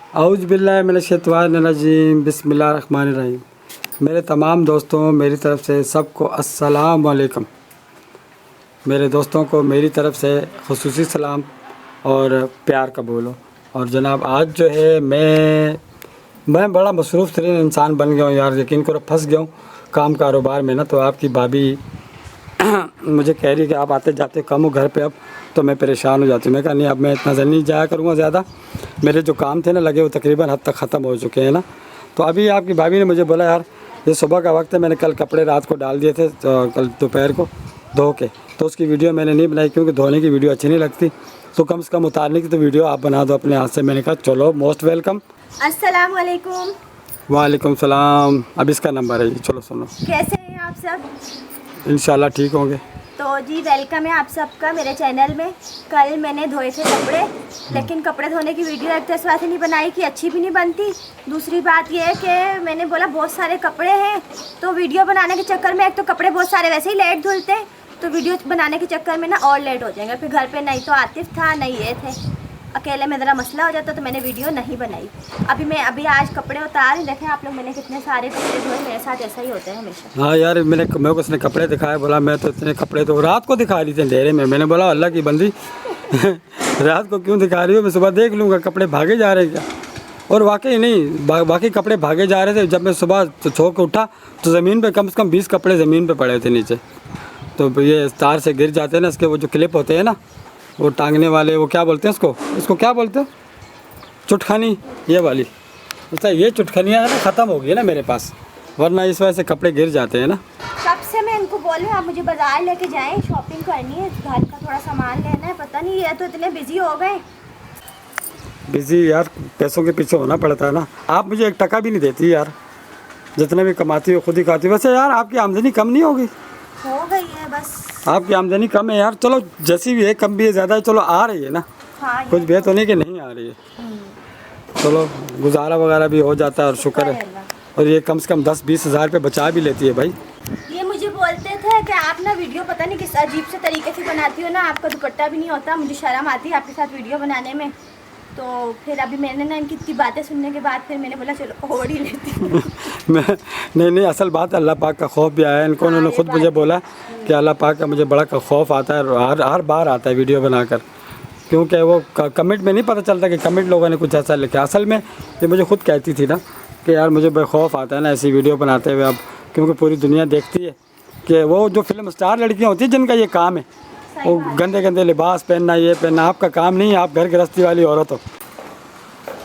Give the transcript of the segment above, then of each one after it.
औज़ बिल्लाहि मिनश शैतानिर रजीम बिस्मिल्लाहिर्रहमानिर्रहीम। मेरे तमाम दोस्तों मेरी तरफ़ से सबको अस्सलाम वालेकुम। मेरे दोस्तों को मेरी तरफ़ से ख़ुसूसी सलाम और प्यार कबूल हो। और जनाब आज जो है मैं बड़ा मसरूफ़ तरीन इंसान बन गया हूँ यार, यकीन करो फंस गया हूँ काम कारोबार में ना। तो आपकी भाभी मुझे कह रही है कि आप आते जाते कम हो घर पे अब, तो मैं परेशान हो जाती हूँ। मैं कहा नहीं, अब मैं इतना जल्दी नहीं जाया करूँगा ज़्यादा। मेरे जो काम थे ना लगे वो तकरीबन हद तक ख़त्म हो चुके हैं ना। तो अभी आपकी भाभी ने मुझे बोला यार ये सुबह का वक्त है, मैंने कल कपड़े रात को डाल दिए थे तो कल दोपहर को धो के, तो उसकी वीडियो मैंने नहीं बनाई क्योंकि धोने की वीडियो अच्छी नहीं लगती। तो कम से कम उतारने की तो वीडियो आप बना दो अपने हाथ से। मैंने कहा चलो मोस्ट वेलकम। अस्सलाम वालेकुम। वालेकुम सलाम। अब इसका नंबर है, चलो सुनो। कैसे हैं आप सब? इंशाल्लाह ठीक होंगे। तो जी वेलकम है आप सबका मेरे चैनल में। कल मैंने धोए थे कपड़े, लेकिन कपड़े धोने की वीडियो एक तो इस वजह से नहीं बनाई कि अच्छी भी नहीं बनती। दूसरी बात यह है कि मैंने बोला बहुत सारे कपड़े हैं, तो वीडियो बनाने के चक्कर में एक तो कपड़े बहुत सारे वैसे ही लेट धुलते, तो वीडियो बनाने के चक्कर में ना और लेट हो जाएंगे। फिर घर पे नहीं तो आतिफ था नहीं ये थे, अकेले में ज़रा मसला हो जाता, तो मैंने वीडियो नहीं बनाई। अभी आज कपड़े उतार ही देखें आप लोग, मैंने कितने सारे कपड़े धोए। मेरे साथ ऐसा ही होता है हमेशा। हाँ यार, मेरे को उसने कपड़े दिखाए, बोला मैं तो इतने कपड़े तो रात को दिखा रही थी अंधेरे में। मैंने बोला अल्लाह की बंदी रात को क्यों दिखा रही हो, मैं सुबह देख लूँगा कपड़े भागे जा रहे हैं क्या। और वाकई नहीं, बाकी कपड़े भागे जा रहे थे। जब मैं सुबह सो के उठा तो ज़मीन पे कम से कम 20 कपड़े ज़मीन पे पड़े थे नीचे। तो ये तार से गिर जाते हैं ना, इसके वो जो क्लिप होते हैं ना, वो टांगने वाले, वो क्या बोलते हैं इसको क्या बोलते हैं, चुटखानी, ये वाली। अच्छा ये चुटखनियाँ ना ख़त्म हो गई है ना मेरे पास, वरना इस वजह से कपड़े गिर जाते हैं ना। कब से मैं इनको बोलूँ आप मुझे बाज़ार लेके जाएं, शॉपिंग करनी है, घर का थोड़ा सामान लेना है। पता नहीं ये तो इतने बिजी हो गए। बिजी यार, पैसों के पीछे होना पड़ता है ना। आप मुझे 1 टका भी नहीं देती यार, जितने भी कमाती हो खुद ही खाती हो। वैसे यार आपकी आमदनी कम नहीं होगी? हो गई है बस। आपकी आमदनी कम है यार, चलो जैसी भी है, कम भी है ज़्यादा है, चलो आ रही है ना। हाँ, कुछ भी तो नहीं कि नहीं आ रही है। चलो गुजारा वगैरह भी हो जाता है और शुक्र है। और ये कम से कम 10-20 हज़ार रुपये बचा भी लेती है भाई। ये मुझे बोलते थे कि आप ना वीडियो पता नहीं किस अजीब से तरीके से बनाती हो ना, आपका दुपट्टा भी नहीं होता, मुझे शर्म आती है आपके साथ वीडियो बनाने में। तो फिर अभी मैंने ना इनकी इतनी बातें सुनने के बाद फिर मैंने बोला चलो और ही लेती हूँ। मैं नहीं, असल बात है अल्लाह पाक का खौफ भी आया है इनको। उन्होंने खुद मुझे बोला कि अल्लाह पाक का मुझे बड़ा खौफ आता है, हर बार आता है वीडियो बनाकर, क्योंकि वो कमेंट में नहीं पता चलता कि कमेंट लोगों ने कुछ ऐसा लिखा। असल में ये मुझे खुद कहती थी ना कि यार मुझे बेखौफ आता है ना ऐसी वीडियो बनाते हुए अब, क्योंकि पूरी दुनिया देखती है कि वो जो फिल्म स्टार लड़कियाँ होती हैं जिनका ये काम है, वो गंदे गंदे लिबास पहनना, ये पहनना आपका काम नहीं है। आप घर गृहस्थी वाली औरत हो।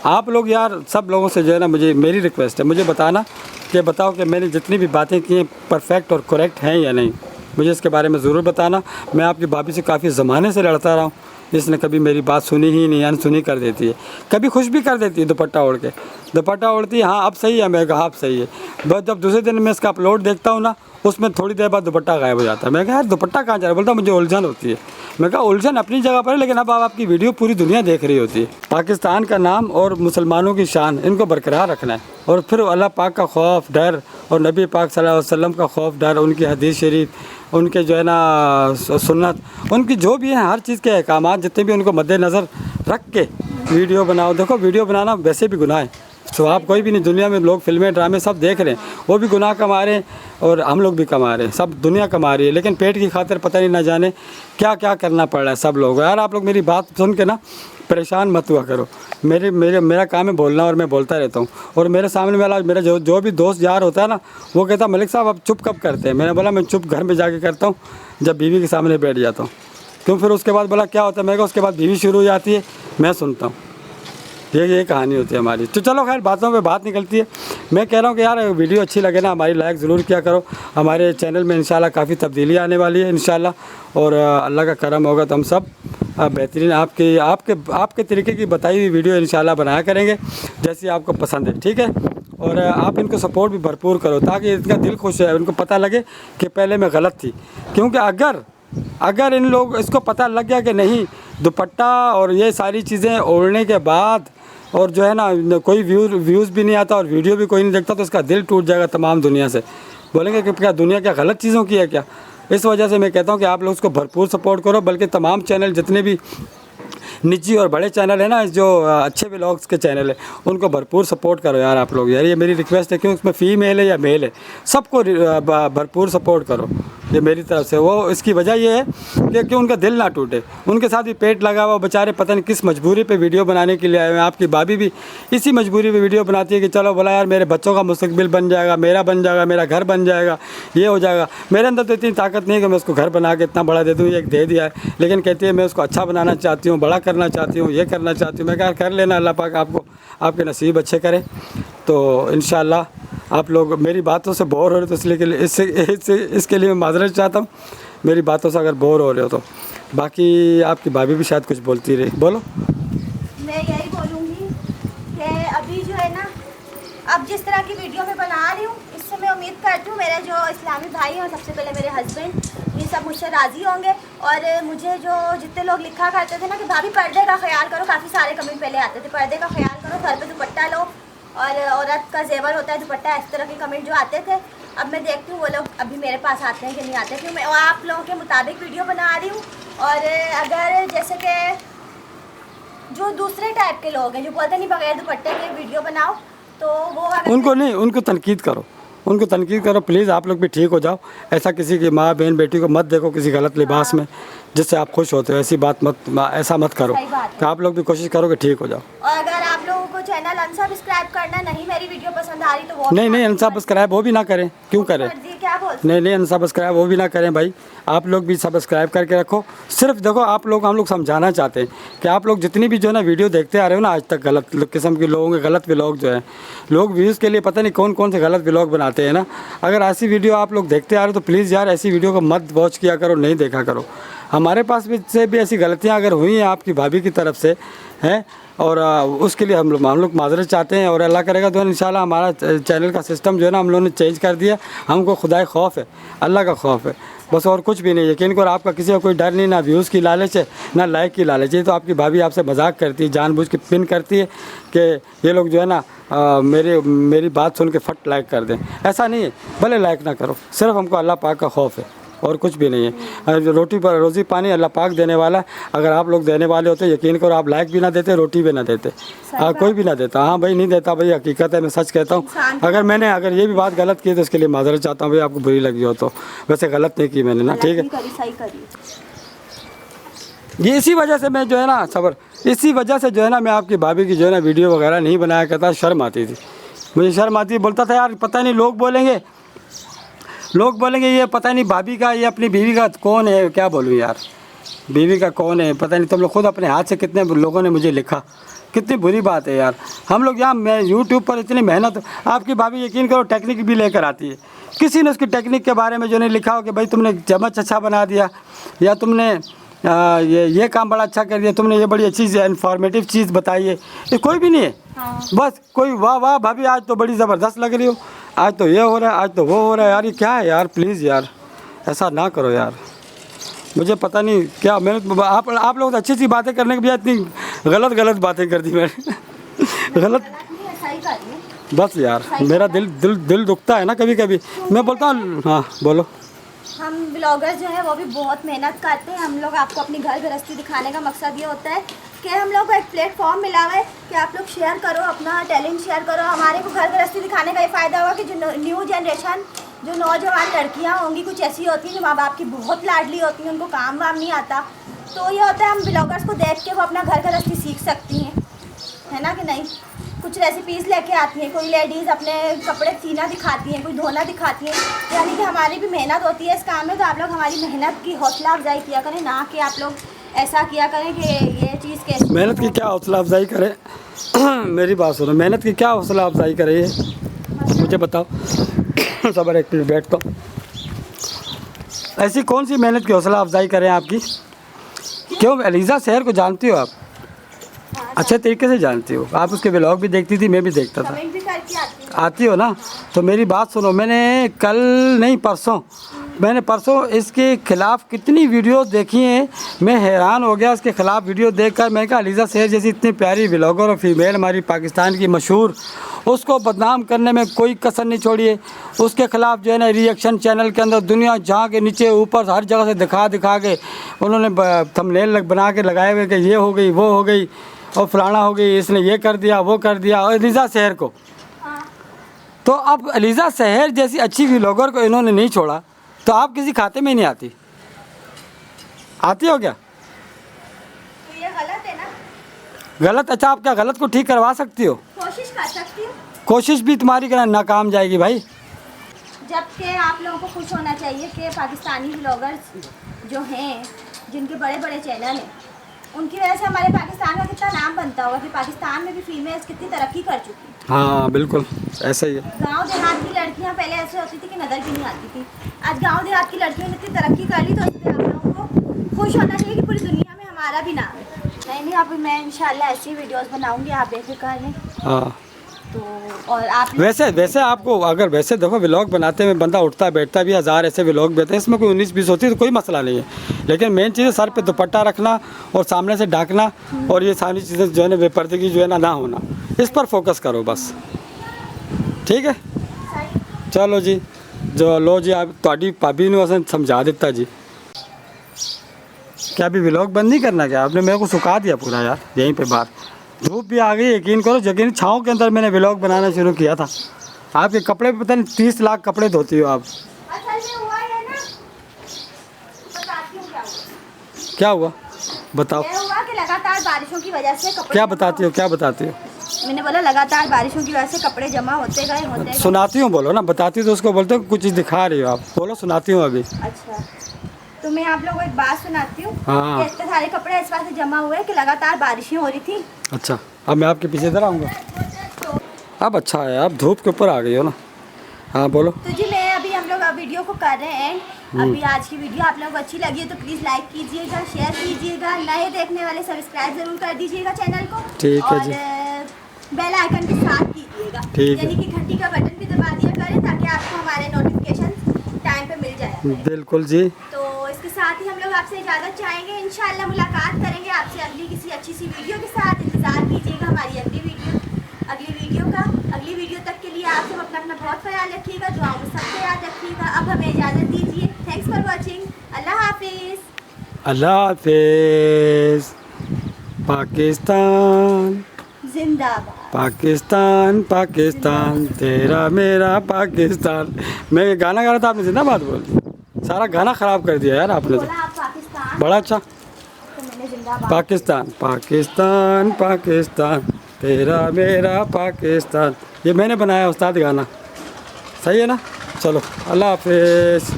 आप लोग यार सब लोगों से जो है ना, मेरी रिक्वेस्ट है, मुझे बताना कि बताओ कि मैंने जितनी भी बातें की हैं परफेक्ट और करेक्ट हैं या नहीं। मुझे इसके बारे में ज़रूर बताना। मैं आपकी भाभी से काफ़ी ज़माने से लड़ता रहा हूँ, इसने कभी मेरी बात सुनी ही नहीं, अनसुनी कर देती है। कभी खुश भी कर देती है, दुपट्टा ओढ़ के दुपट्टा ओढ़ती है, हाँ अब सही है, मैं कहा अब सही है। बस जब दूसरे दिन मैं इसका अपलोड देखता हूँ ना, उसमें थोड़ी देर बाद दुपट्टा गायब हो जाता है। मैं कहा यार दुपट्टा कहाँ जा रहा है, बोलता मुझे उलझन होती है। मैं कहा उलझन अपनी जगह पर है, लेकिन अब आपकी वीडियो पूरी दुनिया देख रही होती है। पाकिस्तान का नाम और मुसलमानों की शान इनको बरकरार रखना है, और फिर अल्लाह पाक का खौफ डर और नबी पाक सल्लल्लाहु अलैहि वसल्लम का खौफ डर, उनकी हदीस शरीफ, उनके जो है ना सुन्नत, उनकी जो भी है हर चीज़ के अहकामात जितने भी, उनको मद्देनज़र रख के वीडियो बनाओ। देखो वीडियो बनाना वैसे भी गुनाह है, स्वाब कोई भी नहीं। दुनिया में लोग फिल्में ड्रामे सब देख रहे हैं, वो भी गुनाह कमा रहे हैं और हम लोग भी कमा रहे हैं, सब दुनिया कमा रही है। लेकिन पेट की खातिर पता नहीं ना जाने क्या क्या करना पड़ रहा है सब लोग। यार आप लोग मेरी बात सुन के ना परेशान मत हुआ करो। मेरा काम है बोलना और मैं बोलता रहता हूँ। और मेरे सामने वाला मेरा जो भी दोस्त यार होता है ना, वो कहता मलिक साहब आप चुप कब करते हैं। मैंने बोला मैं चुप घर में जाके करता हूँ, जब बीवी के सामने बैठ जाता हूँ। क्यों? फिर उसके बाद बोला क्या होता है, मैं कहा उसके बाद बीवी शुरू हो जाती है, मैं सुनता हूँ। ये कहानी होती है हमारी। तो चलो खैर बातों पे बात निकलती है। मैं कह रहा हूँ कि यार वीडियो अच्छी लगे ना, हमारी लाइक ज़रूर किया करो। हमारे चैनल में इंशाल्लाह काफ़ी तब्दीली आने वाली है इंशाल्लाह, और अल्लाह का करम होगा तो हम सब बेहतरीन आपके तरीके की बताई हुई वीडियो इंशाल्लाह बनाया करेंगे जैसी आपको पसंद है, ठीक है। और आप इनको सपोर्ट भी भरपूर करो ताकि इनका दिल खुश है, उनको पता लगे कि पहले मैं गलत थी। क्योंकि अगर इन लोग इसको पता लग गया कि नहीं दुपट्टा और ये सारी चीज़ें ओढ़ने के बाद, और जो है ना कोई व्यूज़ भी नहीं आता और वीडियो भी कोई नहीं देखता, तो इसका दिल टूट जाएगा तमाम दुनिया से। बोलेंगे कि क्या दुनिया क्या गलत चीज़ों की है क्या। इस वजह से मैं कहता हूँ कि आप लोग उसको भरपूर सपोर्ट करो, बल्कि तमाम चैनल जितने भी निजी और बड़े चैनल है ना, जो अच्छे व्लॉग्स के चैनल है, उनको भरपूर सपोर्ट करो यार आप लोग। यार ये मेरी रिक्वेस्ट है, क्योंकि उसमें फीमेल है या मेल है, सबको भरपूर सपोर्ट करो, ये मेरी तरफ से। वो इसकी वजह ये है कि उनका दिल ना टूटे, उनके साथ भी पेट लगा हुआ, बेचारे पता नहीं किस मजबूरी पे वीडियो बनाने के लिए आए हुए हैं। आपकी भाभी भी इसी मजबूरी पे वीडियो बनाती है कि चलो बोला यार मेरे बच्चों का मुस्तकबिल बन जाएगा, मेरा बन जाएगा, मेरा घर बन जाएगा, ये हो जाएगा। मेरे अंदर तो इतनी ताकत नहीं है कि मैं उसको घर बना के इतना बड़ा दे दूँ, एक दे दिया है, लेकिन कहती है मैं उसको अच्छा बनाना चाहती हूँ, बड़ा करना चाहती हूँ, ये करना चाहती हूँ। मैं कहा कर लेना, अल्लाह पाक आपको आपके नसीब अच्छे करे। तो इंशाल्लाह आप लोग मेरी बातों से बोर हो रहे तो इसके लिए मैं माजरत चाहता हूँ, मेरी बातों से अगर बोर हो रहे हो तो। बाकी आपकी भाभी भी शायद कुछ बोलती रही, बोलो। मैं यही बोलूँगी कि अभी जो है ना, अब जिस तरह की वीडियो मैं बना रही हूँ, इससे मैं उम्मीद करती हूँ मेरे जो इस्लामी भाई हैं और सबसे पहले मेरे हस्बैंड, ये सब मुझसे राज़ी होंगे। और मुझे जो जितने लोग लिखा करते थे ना कि भाभी पर्दे का ख्याल करो, काफ़ी सारे कमेंट पहले आते थे, पर्दे का ख्याल करो, घर पे दुपट्टा लो और औरत का जेवर होता है दुपट्टा, इस तरह के कमेंट जो आते थे, अब मैं देखती हूँ वो लोग अभी मेरे पास आते हैं कि नहीं आते, क्योंकि मैं आप लोगों के मुताबिक वीडियो बना रही हूँ। और अगर जैसे कि जो दूसरे टाइप के लोग हैं जो बोलते नहीं बगैर दुपट्टे के वीडियो बनाओ, तो वो अगर उनको नहीं, उनको तनकीद करो, उनको तनकीद करो प्लीज़। आप लोग भी ठीक हो जाओ। ऐसा किसी की माँ बहन बेटी को मत देखो किसी गलत लिबास में जिससे आप खुश होते हो, ऐसी बात मत, ऐसा मत करो। सही बात है। तो आप लोग भी कोशिश करो कि ठीक हो जाओ। और अगर आप लोगों को चैनल अनसब्सक्राइब करना नहीं, मेरी वीडियो पसंद आ रही तो वो नहीं अनसब्सक्राइब वो भी ना करें, क्यों करें? क्या बोलते नहीं अनसब्सक्राइब वो भी ना करें भाई, आप लोग भी सब्सक्राइब करके रखो। सिर्फ देखो आप लोग, हम लोग समझाना चाहते हैं कि आप लोग जितनी भी जो है ना वीडियो देखते आ रहे हो ना आज तक, गलत किस्म के लोगों के गलत व्लॉग जो है, लोग व्यूज़ के लिए पता नहीं कौन कौन से गलत व्लॉग बनाते हैं ना। अगर ऐसी वीडियो आप लोग देखते आ रहे हो तो प्लीज़ यार ऐसी वीडियो को मत वॉच किया करो, नहीं देखा करो। हमारे पास भी ऐसी गलतियाँ अगर हुई हैं आपकी भाभी की तरफ से हैं, और उसके लिए हम लोग माजरत चाहते हैं। और अल्लाह करेगा तो इंशाल्लाह हमारा चैनल का सिस्टम जो है ना हम लोगों ने चेंज कर दिया। हमको खुदा खौफ है, अल्लाह का खौफ है, बस और कुछ भी नहीं। यकीन करो आपका किसी का कोई डर नहीं, ना व्यूज़ की लालच है ना लाइक की लालच है। तो आपकी भाभी आपसे मजाक करती है, जानबूझ के पिन करती है कि ये लोग जो है ना मेरी बात सुन के फट लाइक कर दें। ऐसा नहीं है, भले लाइक ना करो, सिर्फ हमको अल्लाह पाक का खौफ है और कुछ भी नहीं है। रोटी पर रोज़ी पानी अल्लाह पाक देने वाला है। अगर आप लोग देने वाले होते यकीन करो आप लाइक भी ना देते, रोटी भी ना देते, कोई भी ना देता। हाँ भाई नहीं देता भाई, हकीकत है, मैं सच कहता हूँ। अगर ये भी बात गलत की तो इसके लिए माजरत चाहता हूँ भाई, आपको बुरी लगी हो तो। वैसे गलत नहीं की मैंने ना, ठीक है। ये इसी वजह से मैं जो है ना इसी वजह से जो है ना मैं आपकी भाभी की जो है ना वीडियो वगैरह नहीं बनाया करता। शर्म आती थी, मुझे शर्म आती, बोलता था यार पता नहीं लोग बोलेंगे ये पता नहीं भाभी का, ये अपनी बीवी का कौन है, क्या बोलूँ यार, बीवी का कौन है पता नहीं। तुम लोग खुद अपने हाथ से कितने लोगों ने मुझे लिखा, कितनी बुरी बात है यार। हम लोग यहाँ मैं यूट्यूब पर इतनी मेहनत, आपकी भाभी यकीन करो टेक्निक भी लेकर आती है। किसी ने उसकी टेक्निक के बारे में जो नहीं लिखा हो कि भाई तुमने चम्मच अच्छा बना दिया, या तुमने ये काम बड़ा अच्छा कर दिया, तुमने ये बड़ी अच्छी इन्फॉर्मेटिव चीज़ बताई है, ये कोई भी नहीं है। बस कोई वाह भाभी आज तो बड़ी ज़बरदस्त लग रही हो, आज तो ये हो रहा है, आज तो वो हो रहा है। यार ये क्या है यार, प्लीज़ यार ऐसा ना करो यार। मुझे पता नहीं क्या मैंने आप लोग अच्छी अच्छी बातें करने के भी इतनी गलत बातें कर दी मैंने गलत। बस यार मेरा दिल दुखता है ना कभी कभी, मैं बोलता हूँ। हाँ बोलो। हम ब्लॉगर जो है वो भी बहुत मेहनत करते हैं। हम लोग आपको अपनी घर गृहस्थी दिखाने का मकसद ये होता है कि हम लोग को एक प्लेटफॉर्म मिला हुआ है कि आप लोग शेयर करो, अपना टैलेंट शेयर करो। हमारे को घर गृहस्थी दिखाने का ये फ़ायदा हुआ कि जो न्यू जनरेशन, जो नौजवान लड़कियां होंगी, कुछ ऐसी होती हैं जो माँ बाप की बहुत लाडली होती हैं, उनको काम वाम नहीं आता, तो ये होता है हम ब्लॉगर्स को देख के वो अपना घर गृहस्थी सीख सकती हैं, है ना कि नहीं। कुछ रेसिपीज़ लेके आती हैं, कोई लेडीज़ अपने कपड़े सीना दिखाती हैं, कोई धोना दिखाती हैं, यानी कि हमारी भी मेहनत होती है इस काम में। तो आप लोग हमारी मेहनत की हौसला अफजाई किया करें, ना कि आप लोग ऐसा किया करें कि ये चीज़ के मेहनत की क्या हौसला अफजाई करें मेरी बात सुनो, मेहनत की क्या हौसला अफजाई करे ये मुझे बताओ सबर एक मिनट बैठ। तो ऐसी कौन सी मेहनत की हौसला अफजाई करें आपकी? क्यों एलिज़ा शहर को जानती हो आप? अच्छे तरीके से जानती हो आप, उसके व्लॉग भी देखती थी, मैं भी देखता था। आती हो ना, तो मेरी बात सुनो, मैंने कल नहीं परसों इसके ख़िलाफ़ कितनी वीडियो देखी हैं। मैं हैरान हो गया इसके ख़िलाफ़ वीडियो देखकर। मैं कहा एलिज़ा शेर जैसी इतनी प्यारी व्लॉगर और फीमेल हमारी पाकिस्तान की मशहूर, उसको बदनाम करने में कोई कसर नहीं छोड़िए। उसके ख़िलाफ़ जो है ना रिएक्शन चैनल के अंदर दुनिया जहाँ के नीचे ऊपर हर जगह से दिखा के उन्होंने थंबनेल बना के लगाए हुए कि ये हो गई वो हो गई और फलाना हो गई, इसने ये कर दिया वो कर दिया। और अलीज़ा शहर को, तो अब अलीज़ा शहर जैसी अच्छी व्लॉगर को इन्होंने नहीं छोड़ा तो आप किसी खाते में ही नहीं आती हो क्या? तो ये गलत है ना? गलत? अच्छा, आप क्या गलत को ठीक करवा सकती हो? कोशिश कर सकती हूँ। कोशिश भी तुम्हारी करना नाकाम जाएगी भाई। जबकि आप लोगों को खुश होना चाहिए कि पाकिस्तानी ब्लॉगर्स जो हैं, जिनके बड़े बड़े चैनल हैं, उनकी वजह से हमारे पाकिस्तान का कितना नाम बनता होगा कि पाकिस्तान में भी फीमेल्स कितनी तरक्की कर चुकी हैं। हाँ बिल्कुल ऐसा ही है। गांव देहात की लड़कियां पहले ऐसे होती थी कि नज़र भी नहीं आती थी। आज गांव देहात की लड़कियों ने इतनी तरक्की कर ली तो उससे आप लोगों को खुश होना चाहिए कि पूरी दुनिया में हमारा भी नाम है। नहीं, अभी मैं इंशाल्लाह ऐसी वीडियोस बनाऊंगी, आप बेफिक्र रहें। हाँ तो और आप वैसे आपको अगर वैसे देखो व्लॉग बनाते में बंदा उठता बैठता भी, 1000 ऐसे व्लॉग बनाते हैं, इसमें कोई 19-20 होती है तो कोई मसला नहीं है। लेकिन मेन चीज़ है सर पे दुपट्टा रखना और सामने से ढाकना और ये सारी चीज़ें जो है ना बेपर्दगी जो है ना होना, इस पर फोकस करो बस। ठीक है, चलो जी, जो लो जी आप थोड़ी भाभी ने असन समझा दिता जी। क्या अभी व्लॉग बंद नहीं करना क्या? आपने मेरे को सुखा दिया पूरा यार यहीं पे बाहर। धूप भी आ गई, यकीन करो यकीन छाँव के अंदर मैंने व्लॉग बनाना शुरू किया था। आपके कपड़े पे पता नहीं 30 लाख कपड़े धोती हो आप। असल में हुआ है ना, बताती हूँ क्या हुआ बताओ। ये हुआ कि लगातार बारिशों की वजह से कपड़े क्या बताती हो क्या बताती हो? मैंने बोला लगातार बारिशों की वजह से कपड़े जमा होते गए। सुनाती हूँ बोलो ना, बताती हो तो उसको बोलते हो कुछ चीज़ दिखा रही हो आप, बोलो सुनाती हूँ अभी। अच्छा, तो मैं आप लोगों को एक बात सुनाती हूँ। हाँ। इतने सारे कपड़े इस बात से जमा हुए कि लगातार बारिशें हो रही थी। अच्छा, अब मैं आपके पीछे इधर आऊँगा। अब अच्छा है, आप धूप के ऊपर आ गई हो ना। हाँ बोलो। तो जी मैं अभी हम लोग वीडियो को कर रहे हैं। अभी आज की वीडियो आप लोगों को अच्छी लगी है तो प्लीज़ लाइक कीजिएगा, शेयर कीजिएगा, नए देखने वाले सब्सक्राइब जरूर कर दीजिएगा चैनल को। ठीक है जी। बेल आइकन के साथ कीजिएगा, ठीक है। यानी कि घंटी का बटन भी दबा दिया करें ताकि आपको हमारे नोटिफिकेशन टाइम पे मिल जाए। बिल्कुल जी। तो इसके साथ ही हम लोग आपसे इजाज़त चाहेंगे। इंशाल्लाह मुलाकात करेंगे आपसे अगली किसी अच्छी सी वीडियो के साथ। इंतज़ार कीजिएगा हमारी अगली वीडियो का। अगली वीडियो तक के लिए आप सब अपना बहुत ख्याल रखिएगा, दुआओं में सबसे याद रखिएगा। अब हमें इजाज़त दीजिए। Thanks for watching. अल्लाह हाफिज़। अल्लाह हाफिज़। पाकिस्तान जिंदाबाद। पाकिस्तान पाकिस्तान तेरा मेरा पाकिस्तान। मैं ये गाना गा रहा था, आपने जिंदाबाद बोल दी। सारा गाना ख़राब कर दिया यार आपने तो। बोला आप पाकिस्तान, बड़ा अच्छा। तो मैंने जिंदाबाद। पाकिस्तान पाकिस्तान पाकिस्तान तेरा मेरा पाकिस्तान, ये मैंने बनाया उस्ताद गाना। सही है ना? चलो अल्लाह हाफिज़।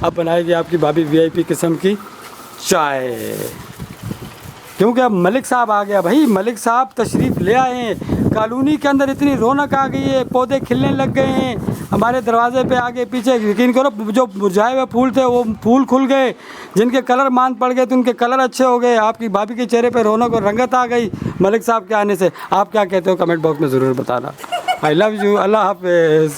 अब बनाएगी आपकी भाभी VIP किस्म की चाय, क्योंकि अब मलिक साहब आ गया भाई। मलिक साहब तशरीफ़ ले आए हैं। कॉलोनी के अंदर इतनी रौनक आ गई है, पौधे खिलने लग गए हैं। हमारे दरवाजे पे आगे पीछे यकीन करो जो मुरझाए हुए फूल थे वो फूल खुल गए, जिनके कलर मान पड़ गए तो उनके कलर अच्छे हो गए। आपकी भाभी के चेहरे पे रौनक और रंगत आ गई मलिक साहब के आने से। आप क्या कहते हो कमेंट बॉक्स में ज़रूर बताना। I love you. अल्लाह हाफिज़।